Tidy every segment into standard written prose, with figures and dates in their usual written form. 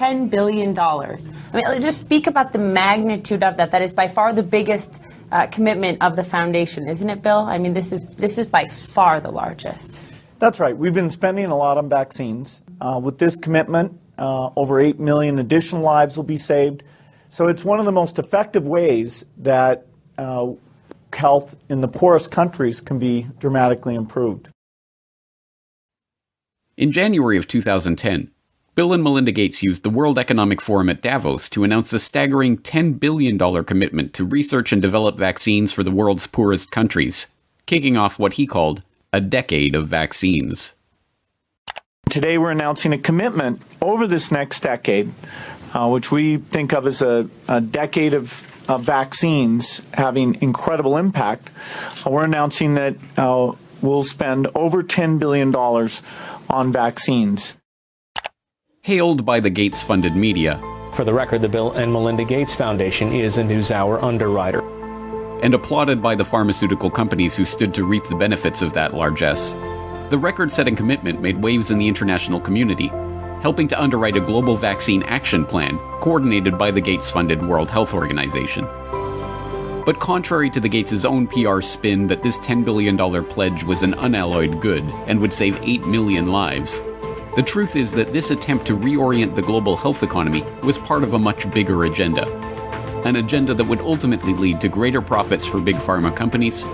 $10 billion. I mean, just speak about the magnitude of that. That is by far the biggest commitment of the foundation, isn't it, Bill? I mean, this is by far the largest. That's right. We've been spending a lot on vaccines. With this commitment, over 8 million additional lives will be saved. So it's one of the most effective ways that health in the poorest countries can be dramatically improved. In January of 2010, Bill and Melinda Gates used the World Economic Forum at Davos to announce a staggering $10 billion commitment to research and develop vaccines for the world's poorest countries, kicking off what he called a decade of vaccines. Today we're announcing a commitment over this next decade, which we think of as a decade of vaccines having incredible impact. We're announcing that we'll spend over $10 billion on vaccines. Hailed by the Gates-funded media. For the record, the Bill and Melinda Gates Foundation is a NewsHour underwriter. And applauded by the pharmaceutical companies who stood to reap the benefits of that largesse. The record-setting commitment made waves in the international community, helping to underwrite a global vaccine action plan coordinated by the Gates-funded World Health Organization. But contrary to the Gates' own PR spin that this $10 billion pledge was an unalloyed good and would save 8 million lives, the truth is that this attempt to reorient the global health economy was part of a much bigger agenda. An agenda that would ultimately lead to greater profits for big pharma companies,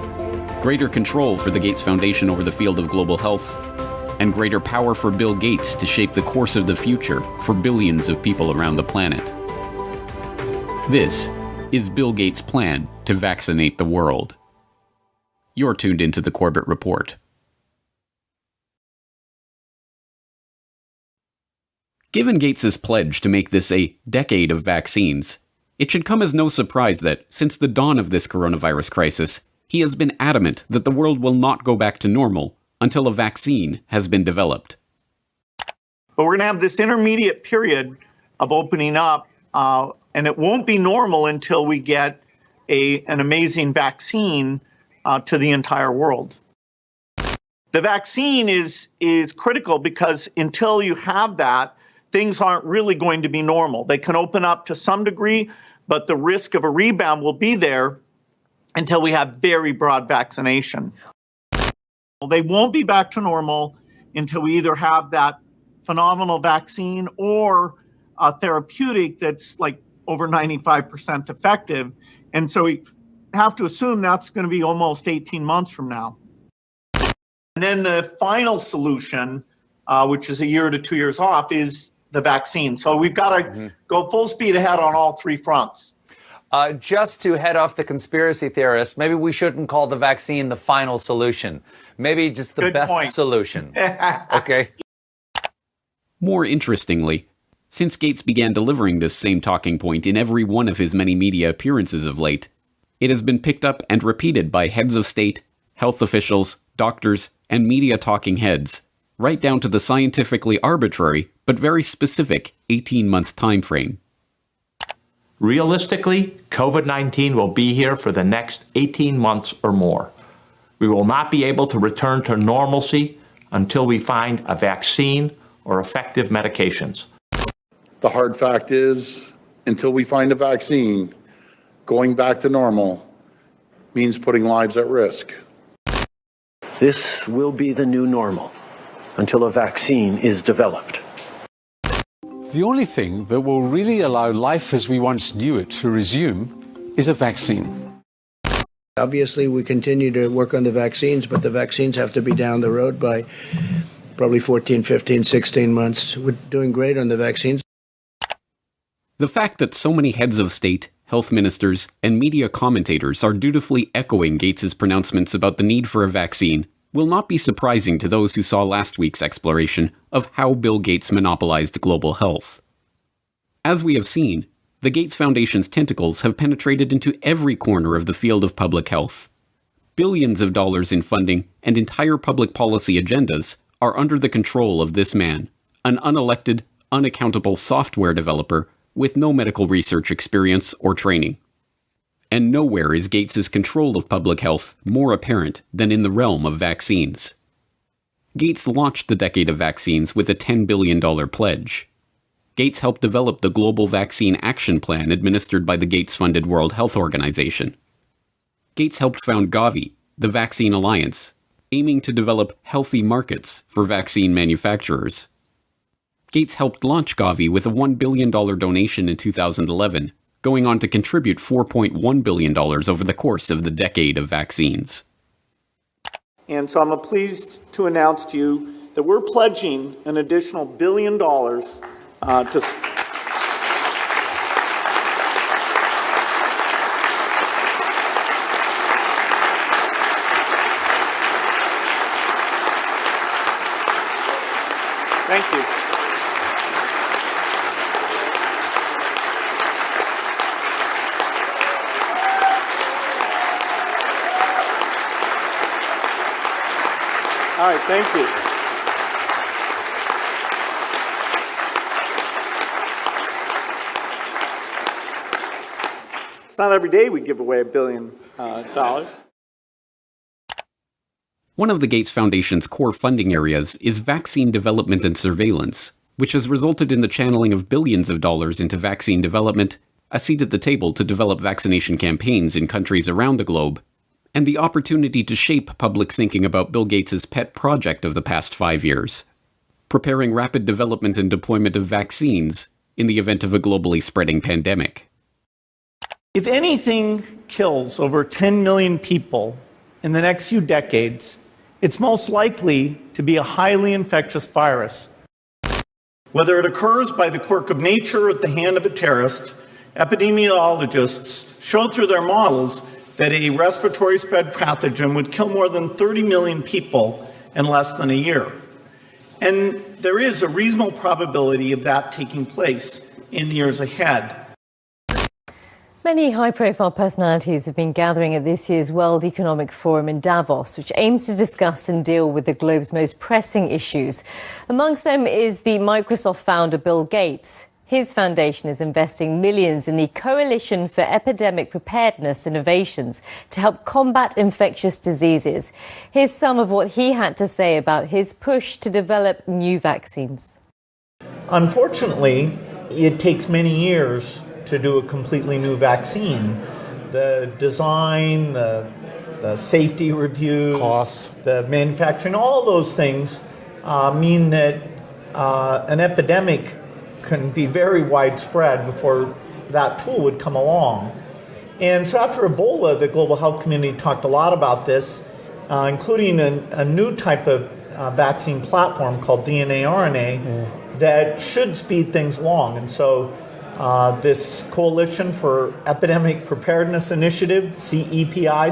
greater control for the Gates Foundation over the field of global health, and greater power for Bill Gates to shape the course of the future for billions of people around the planet. This is Bill Gates' plan to vaccinate the world. You're tuned into the Corbett Report. Given Gates' pledge to make this a decade of vaccines, it should come as no surprise that, since the dawn of this coronavirus crisis, he has been adamant that the world will not go back to normal until a vaccine has been developed. But we're going to have this intermediate period of opening up, and it won't be normal until we get an amazing vaccine to the entire world. The vaccine is critical because until you have that, things aren't really going to be normal. They can open up to some degree, but the risk of a rebound will be there until we have very broad vaccination. They won't be back to normal until we either have that phenomenal vaccine or a therapeutic that's like over 95% effective. And so we have to assume that's going to be almost 18 months from now. And then the final solution, which is a year to 2 years off, is the vaccine. So we've got to go full speed ahead on all three fronts. Just to head off the conspiracy theorists, maybe we shouldn't call the vaccine the final solution. Maybe just the best solution. Okay. More interestingly, since Gates began delivering this same talking point in every one of his many media appearances of late, it has been picked up and repeated by heads of state, health officials, doctors, and media talking heads, right down to the scientifically arbitrary but very specific 18-month time frame. Realistically, COVID-19 will be here for the next 18 months or more. We will not be able to return to normalcy until we find a vaccine or effective medications. The hard fact is, until we find a vaccine, going back to normal means putting lives at risk. This will be the new normal until a vaccine is developed. The only thing that will really allow life as we once knew it to resume is a vaccine. Obviously, we continue to work on the vaccines, but the vaccines have to be down the road by probably 14, 15, 16 months. We're doing great on the vaccines. The fact that so many heads of state, health ministers, and media commentators are dutifully echoing Gates' pronouncements about the need for a vaccine will not be surprising to those who saw last week's exploration of how Bill Gates monopolized global health. As we have seen, the Gates Foundation's tentacles have penetrated into every corner of the field of public health. Billions of dollars in funding and entire public policy agendas are under the control of this man, an unelected, unaccountable software developer with no medical research experience or training. And nowhere is Gates' control of public health more apparent than in the realm of vaccines. Gates launched the decade of vaccines with a $10 billion pledge. Gates helped develop the Global Vaccine Action Plan administered by the Gates-funded World Health Organization. Gates helped found Gavi, the Vaccine Alliance, aiming to develop healthy markets for vaccine manufacturers. Gates helped launch Gavi with a $1 billion donation in 2011, going on to contribute $4.1 billion over the course of the decade of vaccines. And so I'm pleased to announce to you that we're pledging an additional $1 billion to... Thank you. All right, thank you. It's not every day we give away $1 billion. One of the Gates Foundation's core funding areas is vaccine development and surveillance, which has resulted in the channeling of billions of dollars into vaccine development, a seat at the table to develop vaccination campaigns in countries around the globe, and the opportunity to shape public thinking about Bill Gates' pet project of the past 5 years, preparing rapid development and deployment of vaccines in the event of a globally spreading pandemic. If anything kills over 10 million people in the next few decades, it's most likely to be a highly infectious virus. Whether it occurs by the quirk of nature or at the hand of a terrorist, epidemiologists show through their models that a respiratory spread pathogen would kill more than 30 million people in less than a year. And there is a reasonable probability of that taking place in the years ahead. Many high-profile personalities have been gathering at this year's World Economic Forum in Davos, which aims to discuss and deal with the globe's most pressing issues. Amongst them is the Microsoft founder Bill Gates. His foundation is investing millions in the Coalition for Epidemic Preparedness Innovations to help combat infectious diseases. Here's some of what he had to say about his push to develop new vaccines. Unfortunately, it takes many years to do a completely new vaccine. The design, the safety reviews, costs, the manufacturing, all those things mean that an epidemic can be very widespread before that tool would come along. And so after Ebola, the global health community talked a lot about this, including a new type of vaccine platform called DNA-RNA that should speed things along. And so this Coalition for Epidemic Preparedness Initiative, CEPI,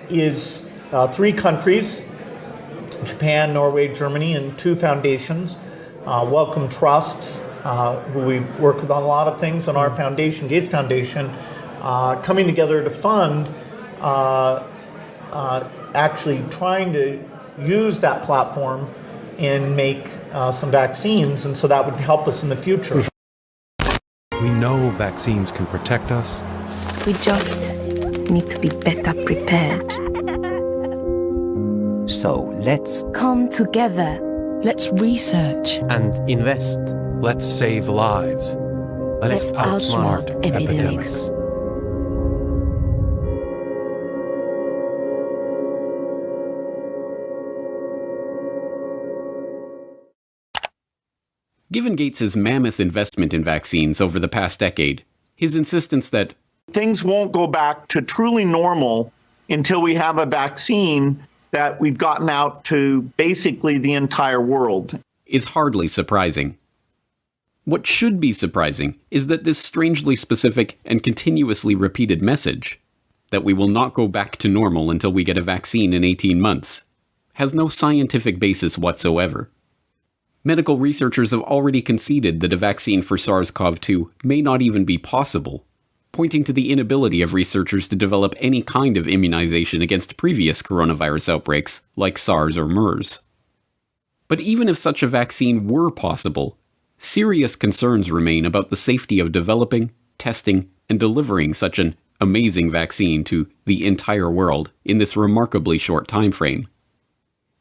is 3 countries, Japan, Norway, Germany, and 2 foundations, Wellcome Trust, who we work with on a lot of things, and our foundation, Gates Foundation, coming together to fund actually trying to use that platform and make some vaccines, and so that would help us in the future. We know vaccines can protect us. We just need to be better prepared. So let's come together. Let's research and invest. Let's save lives. Let's outsmart epidemics. Given Gates' mammoth investment in vaccines over the past decade, his insistence that things won't go back to truly normal until we have a vaccine that we've gotten out to basically the entire world is hardly surprising. What should be surprising is that this strangely specific and continuously repeated message, that we will not go back to normal until we get a vaccine in 18 months, has no scientific basis whatsoever. Medical researchers have already conceded that a vaccine for SARS-CoV-2 may not even be possible, pointing to the inability of researchers to develop any kind of immunization against previous coronavirus outbreaks, like SARS or MERS. But even if such a vaccine were possible, serious concerns remain about the safety of developing, testing, and delivering such an amazing vaccine to the entire world in this remarkably short time frame.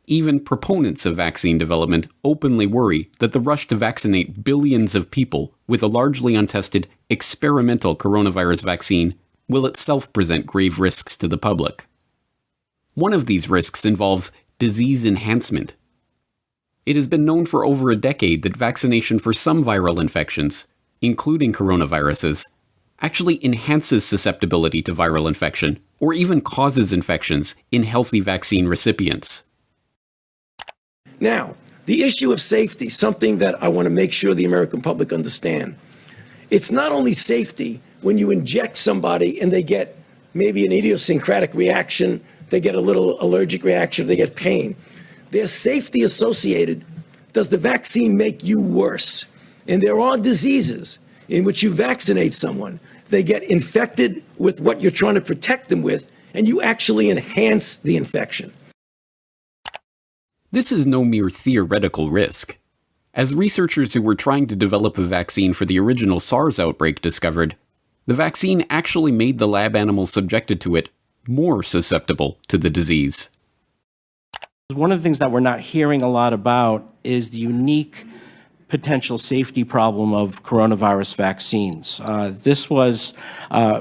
Even proponents of vaccine development openly worry that the rush to vaccinate billions of people with a largely untested experimental coronavirus vaccine will itself present grave risks to the public. One of these risks involves disease enhancement. It has been known for over a decade that vaccination for some viral infections, including coronaviruses, actually enhances susceptibility to viral infection or even causes infections in healthy vaccine recipients. Now, the issue of safety, something that I want to make sure the American public understand. It's not only safety when you inject somebody and they get maybe an idiosyncratic reaction, they get a little allergic reaction, they get pain. There's safety associated. Does the vaccine make you worse? And there are diseases in which you vaccinate someone, they get infected with what you're trying to protect them with, and you actually enhance the infection. This is no mere theoretical risk. As researchers who were trying to develop a vaccine for the original SARS outbreak discovered, the vaccine actually made the lab animals subjected to it more susceptible to the disease. One of the things that we're not hearing a lot about is the unique potential safety problem of coronavirus vaccines. This was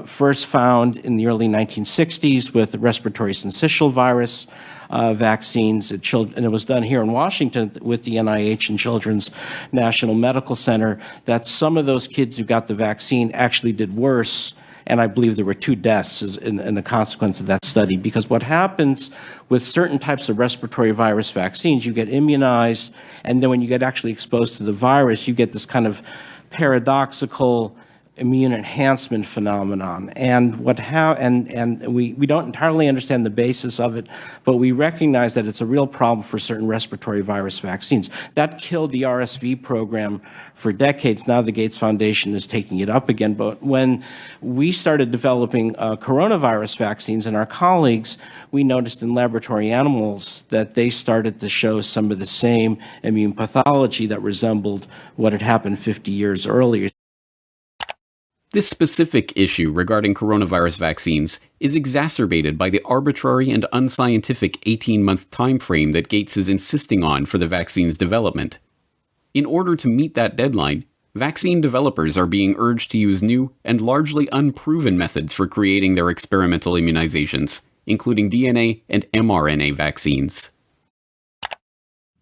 first found in the early 1960s with the respiratory syncytial virus vaccines, and it was done here in Washington with the NIH and Children's National Medical Center, that some of those kids who got the vaccine actually did worse. And I believe there were 2 deaths in the consequence of that study, because what happens with certain types of respiratory virus vaccines, you get immunized, and then when you get actually exposed to the virus, you get this kind of paradoxical immune enhancement phenomenon. And we don't entirely understand the basis of it, but we recognize that it's a real problem for certain respiratory virus vaccines. That killed the RSV program for decades. Now the Gates Foundation is taking it up again. But when we started developing coronavirus vaccines, and our colleagues, we noticed in laboratory animals that they started to show some of the same immune pathology that resembled what had happened 50 years earlier. This specific issue regarding coronavirus vaccines is exacerbated by the arbitrary and unscientific 18-month time frame that Gates is insisting on for the vaccine's development. In order to meet that deadline, vaccine developers are being urged to use new and largely unproven methods for creating their experimental immunizations, including DNA and mRNA vaccines.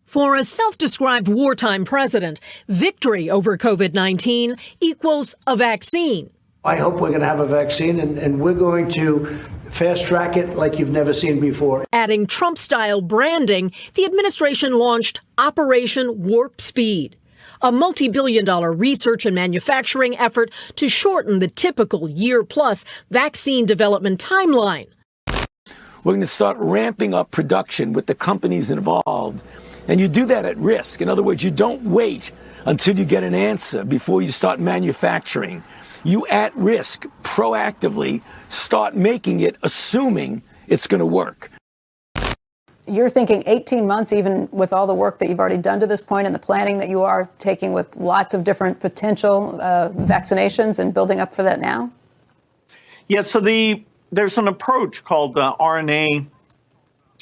For a self-described wartime president, victory over COVID-19 equals a vaccine. I hope we're going to have a vaccine, and we're going to fast track it like you've never seen before. Adding Trump-style branding, the administration launched Operation Warp Speed, a multi-billion-dollar research and manufacturing effort to shorten the typical year-plus vaccine development timeline. We're going to start ramping up production with the companies involved. And you do that at risk. In other words, you don't wait until you get an answer before you start manufacturing. You, at risk, proactively start making it, assuming it's going to work. You're thinking 18 months, even with all the work that you've already done to this point and the planning that you are taking with lots of different potential vaccinations and building up for that now? Yeah, so there's an approach called RNA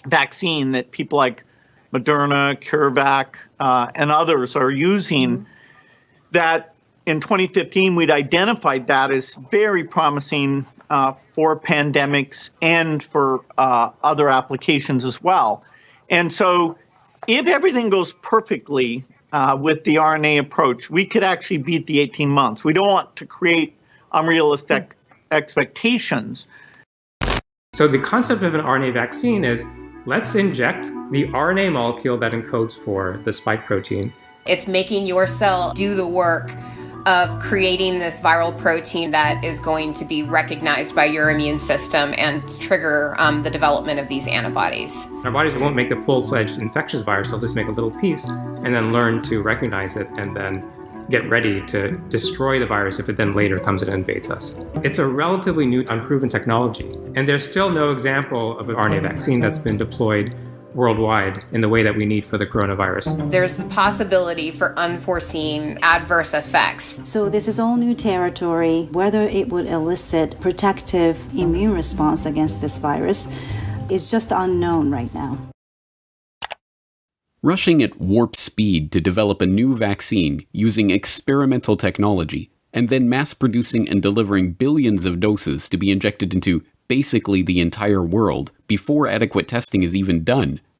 vaccine that people like Moderna, CureVac, and others are using, that in 2015 we'd identified that as very promising for pandemics and for other applications as well. And so if everything goes perfectly with the RNA approach, we could actually beat the 18 months. We don't want to create unrealistic expectations. So the concept of an RNA vaccine is, let's inject the RNA molecule that encodes for the spike protein. It's making your cell do the work of creating this viral protein that is going to be recognized by your immune system and trigger the development of these antibodies. Our bodies won't make a full-fledged infectious virus, they'll just make a little piece and then learn to recognize it and then get ready to destroy the virus if it then later comes and invades us. It's a relatively new, unproven technology, and there's still no example of an RNA vaccine that's been deployed worldwide in the way that we need for the coronavirus. There's the possibility for unforeseen adverse effects. So this is all new territory. Whether it would elicit protective immune response against this virus is just unknown right now. Rushing at warp speed to develop a new vaccine using experimental technology, and then mass-producing and delivering billions of doses to be injected into basically the entire world before adequate testing is even done,